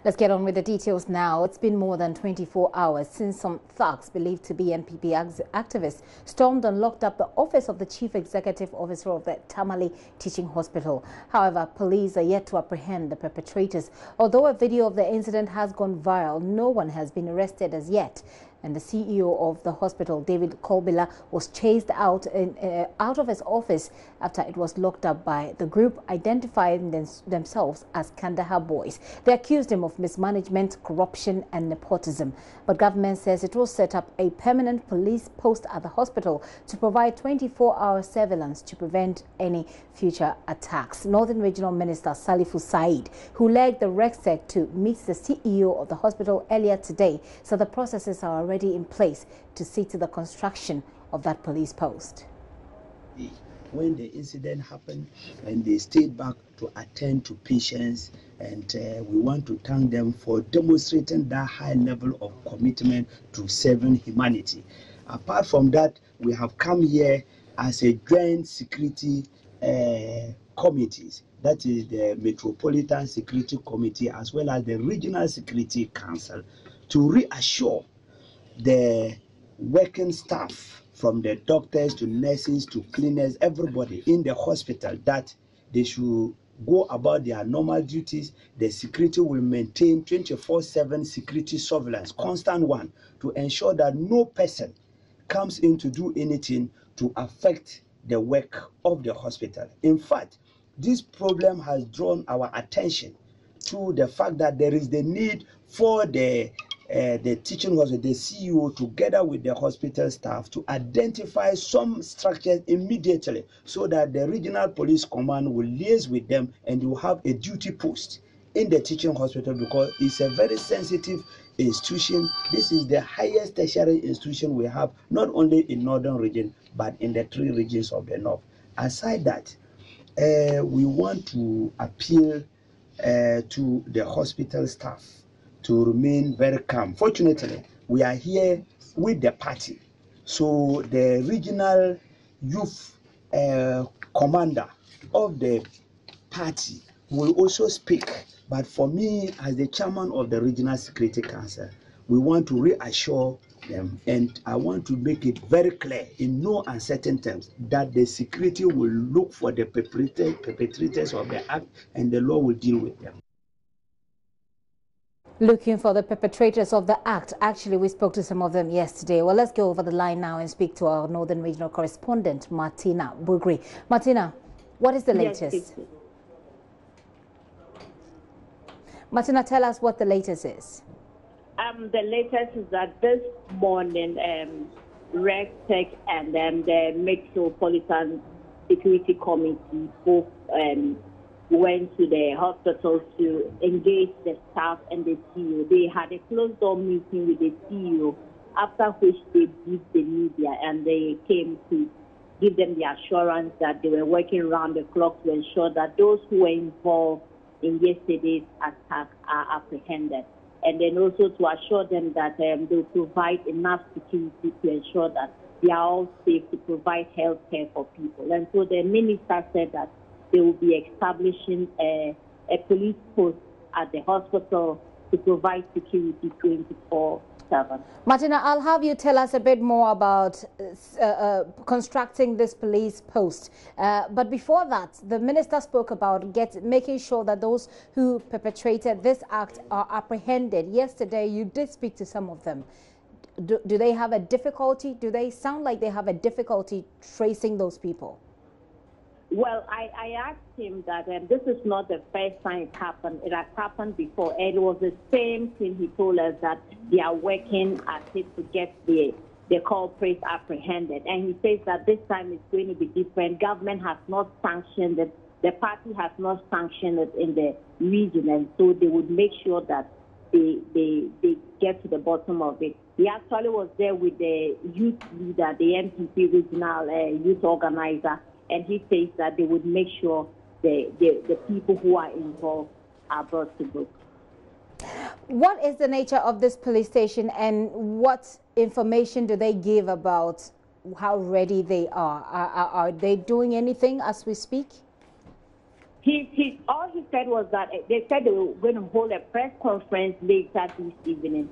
Let's get on with the details now. It's been more than 24 hours since some thugs believed to be NPP activists stormed and locked up the office of the Chief Executive Officer of the Tamale Teaching Hospital. However, police are yet to apprehend the perpetrators. Although a video of the incident has gone viral, no one has been arrested as yet. And the CEO of the hospital, David Kolbila, was chased out of his office after it was locked up by the group identifying themselves as Kandahar boys. They accused him of mismanagement, corruption and nepotism. But government says it will set up a permanent police post at the hospital to provide 24-hour surveillance to prevent any future attacks. Northern Regional Minister Salifu Said, who led the RegSec to meet the CEO of the hospital earlier today, said the processes are already in place to see to the construction of that police post. When the incident happened and they stayed back to attend to patients, and we want to thank them for demonstrating that high level of commitment to serving humanity. Apart from that, we have come here as a joint security committees, that is the Metropolitan Security Committee as well as the Regional Security Council, to reassure the working staff, from the doctors to nurses to cleaners, everybody in the hospital, that they should go about their normal duties. The security will maintain 24/7 security surveillance, constant one, to ensure that no person comes in to do anything to affect the work of the hospital. In fact, this problem has drawn our attention to the fact that there is the need for the teaching hospital, the CEO, together with the hospital staff, to identify some structures immediately so that the regional police command will liaise with them and you have a duty post in the teaching hospital, because it's a very sensitive institution. This is the highest tertiary institution we have, not only in northern region but in the 3 regions of the north. Aside that, we want to appeal to the hospital staff to remain very calm. Fortunately, we are here with the party, so the regional youth commander of the party will also speak. But for me, as the chairman of the Regional Security Council, we want to reassure them, and I want to make it very clear in no uncertain terms that the security will look for the perpetrators of the act and the law will deal with them. Looking for the perpetrators of the act. Actually, we spoke to some of them yesterday. Well, let's go over the line now and speak to our Northern Regional correspondent, Martina Bugri. Martina, what is the latest? Yes, Martina, tell us what the latest is. The latest is that this morning, RegSec and the Metropolitan Security Committee both went to the hospital to engage the staff and the CEO. They had a closed-door meeting with the CEO, after which they briefed the media, and they came to give them the assurance that they were working around the clock to ensure that those who were involved in yesterday's attack are apprehended. And then also to assure them that they'll provide enough security to ensure that they are all safe to provide health care for people. And so the minister said that they will be establishing a police post at the hospital to provide security 24/7. Martina, I'll have you tell us a bit more about constructing this police post. But before that, the minister spoke about making sure that those who perpetrated this act are apprehended. Yesterday, you did speak to some of them. Do they have a difficulty? Do they sound like they have a difficulty tracing those people? Well, I asked him that this is not the first time it happened. It has happened before. And it was the same thing. He told us that they are working at it to get the culprits apprehended. And he says that this time it's going to be different. Government has not sanctioned it. The party has not sanctioned it in the region. And so they would make sure that they get to the bottom of it. He actually was there with the youth leader, the MPP regional youth organizer. And he says that they would make sure the people who are involved are brought to book. What is the nature of this police station, and what information do they give about how ready they are? Are they doing anything as we speak? All he said was that they said they were going to hold a press conference later this evening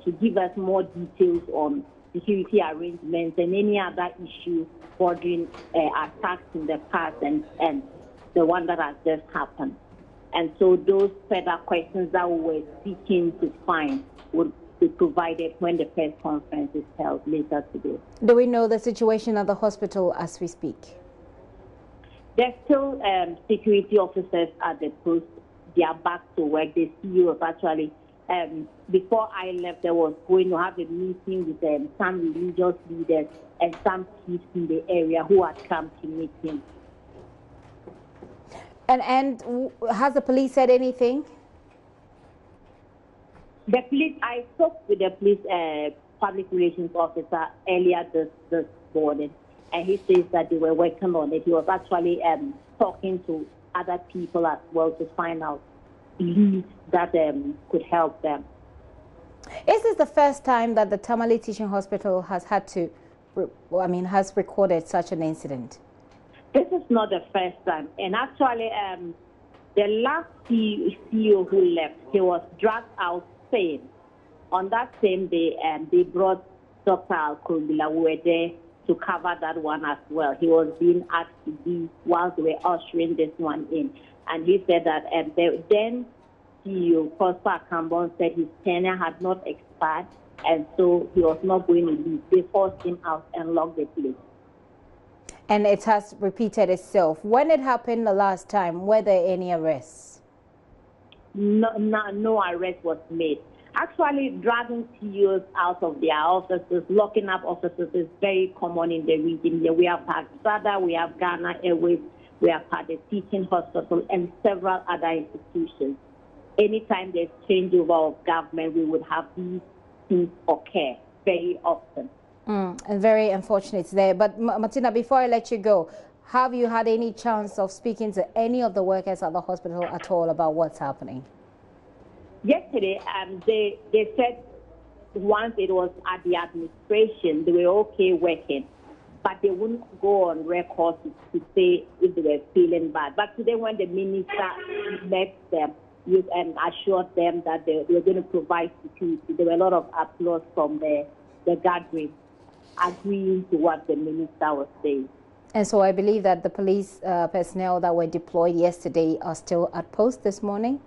to give us more details on security arrangements and any other issues bordering attacks in the past and the one that has just happened. And so those further questions that we were seeking to find would be provided when the press conference is held later today. Do we know the situation at the hospital as we speak? There's still security officers at the post. They are back to work. The CEO was actually, before I left, they was going to have a meeting with some religious leaders and some chiefs in the area who had come to meet him. And has the police said anything? The police, I spoke with the police public relations officer earlier this morning, and he says that they were working on it. He was actually talking to other people as well to find out leads that could help them. Is this the first time that the Tamale Teaching Hospital has had to, has recorded such an incident? This is not the first time. And actually, the last CEO who left, he was dragged out sane. On that same day, they brought Dr. Alkurbila, who were there to cover that one as well. He was being asked to be while they were ushering this one in. And he said that the then CEO, Prosper Akambon, said his tenure had not expired, and so he was not going to leave. They forced him out and locked the place. And it has repeated itself. When it happened the last time, were there any arrests? No arrest was made. Actually, dragging CEOs out of their offices, locking up offices is very common in the region here. We have had SADA, we have Ghana Airways, we have had the teaching hospital and several other institutions. Anytime there's changeover of government, we would have these things occur very often. And very unfortunate there. But Martina, before I let you go, have you had any chance of speaking to any of the workers at the hospital at all about what's happening? Yesterday, they said once it was at the administration, they were okay working, but they wouldn't go on record to say if they were feeling bad. But today when the minister met them and assured them that they were going to provide security, there were a lot of applause from the gathering, agreeing to what the minister was saying. And so I believe that the police personnel that were deployed yesterday are still at post this morning?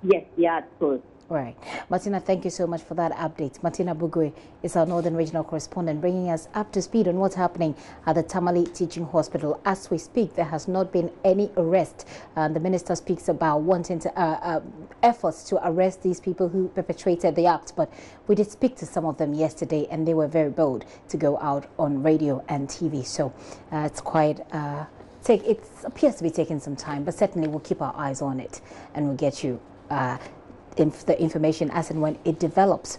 Yes, they are at post. Right. Martina, thank you so much for that update. Martina Bugwe is our Northern Regional Correspondent, bringing us up to speed on what's happening at the Tamale Teaching Hospital. As we speak, there has not been any arrest. The minister speaks about wanting to efforts to arrest these people who perpetrated the act. But we did speak to some of them yesterday, and they were very bold to go out on radio and TV. So it's quite... it appears to be taking some time, but certainly we'll keep our eyes on it and we'll get you the information as and when it develops.